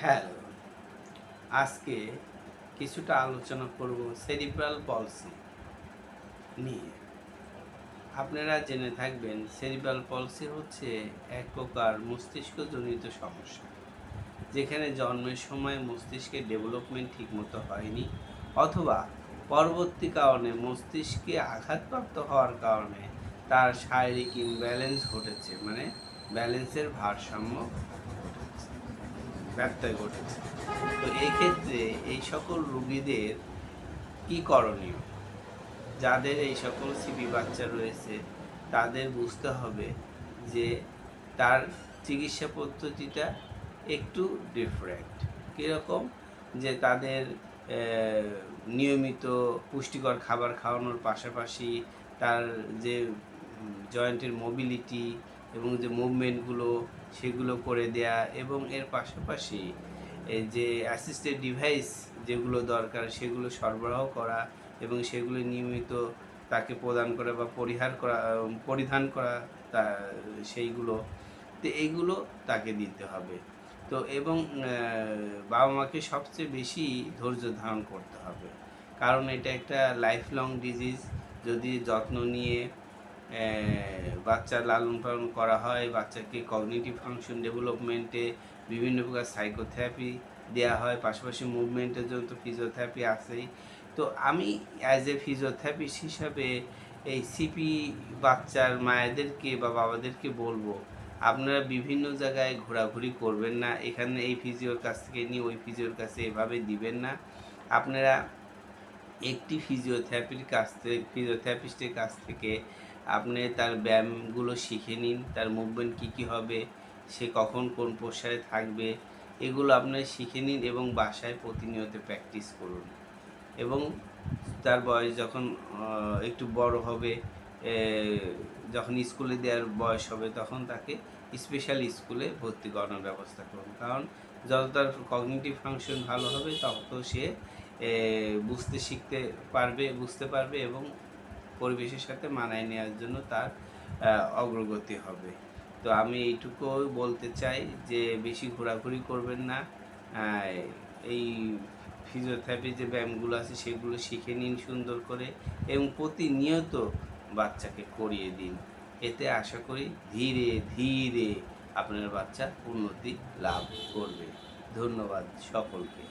Hello, আজকে কিছুটা আলোচনা করব সেরিব্রাল পলসি নিয়ে। আপনারা জেনে থাকবেন সেরিব্রাল পলসি হচ্ছে এক প্রকার মস্তিষ্কজনিত সমস্যা, যেখানে জন্মের সময় মস্তিষ্কের ডেভেলপমেন্ট ঠিকমতো হয়নি, অথবা পরবর্তী কারণে মস্তিষ্কে আঘাতপ্রাপ্ত হওয়ার কারণে তার শারীরিক ইমব্যালেন্স ঘটেছে, মানে ব্যালেন্সের ভারসাম্য ঘটেছে, ব্যত্যয় ঘটেছে। তো এই ক্ষেত্রে এই সকল রোগীদের কি করণীয়? যাদের এই সকল সিপি বাচ্চা রয়েছে তাদের বুঝতে হবে যে তার চিকিৎসা পদ্ধতিটা একটু ডিফারেন্ট। কীরকম? যে তাদের নিয়মিত পুষ্টিকর খাবার খাওয়ানোর পাশাপাশি তার যে জয়েন্টের মোবিলিটি এবং যে মুভমেন্টগুলো সেগুলো করে দেয়া, এবং এর পাশাপাশি এই যে অ্যাসিস্টেড ডিভাইস যেগুলো দরকার সেগুলো সরবরাহ করা এবং সেগুলো নিয়মিত তাকে প্রদান করা বা পরিধান করা তা সেইগুলো, তো এইগুলো তাকে দিতে হবে। তো এবং বাবা মাকে সবচেয়ে বেশি ধৈর্য ধারণ করতে হবে, কারণ এটা একটা লাইফ লং ডিজিজ। যদি যত্ন নিয়ে বাচ্চার লালন পালন করা হয়, বাচ্চাকে কগনিটিভ ফাংশন ডেভেলপমেন্টে বিভিন্ন প্রকার সাইকোথেরাপি দেওয়া হয়, পাশাপাশি মুভমেন্টের জন্য তো ফিজিওথেরাপি আছেই। তো আমি অ্যাজ এ ফিজিওথেরাপিস্ট হিসাবে এই সিপি বাচ্চার মায়েদেরকে বা বাবাদেরকে বলবো, আপনারা বিভিন্ন জায়গায় ঘোরাঘুরি করবেন না, এখানে এই ফিজিওর কাছ থেকে নিয়ে ওই ফিজিওর কাছে এভাবে দিবেন না। আপনারা একটি ফিজিওথেরাপিস্টের কাছ থেকে আপনি তার ব্যায়ামগুলো শিখে নিন, তার মুভমেন্ট কী হবে, সে কখন কোন পোস্চারে থাকবে, এগুলো আপনারা শিখে নিন এবং বাসায় প্রতিনিয়ত প্র্যাকটিস করুন। এবং তার বয়স যখন একটু বড় হবে, যখন স্কুলে দেওয়ার বয়স হবে, তখন তাকে স্পেশাল স্কুলে ভর্তি করানোর ব্যবস্থা করুন। কারণ যত তার কগনিটিভ ফাংশন ভালো হবে তত সে বুঝতে পারবে এবং পরিবেশের সাথে মানায় নেওয়ার জন্য তার অগ্রগতি হবে। তো আমি এইটুকুই বলতে চাই যে বেশি ঘোরাঘুরি করবেন না। এই ফিজিওথেরাপির যে ব্যায়ামগুলো আছে সেগুলো শিখে নিন সুন্দর করে এবং প্রতিনিয়ত বাচ্চাকে করিয়ে দিন। এতে আশা করি ধীরে ধীরে আপনার বাচ্চা উন্নতি লাভ করবে। ধন্যবাদ সকলকে।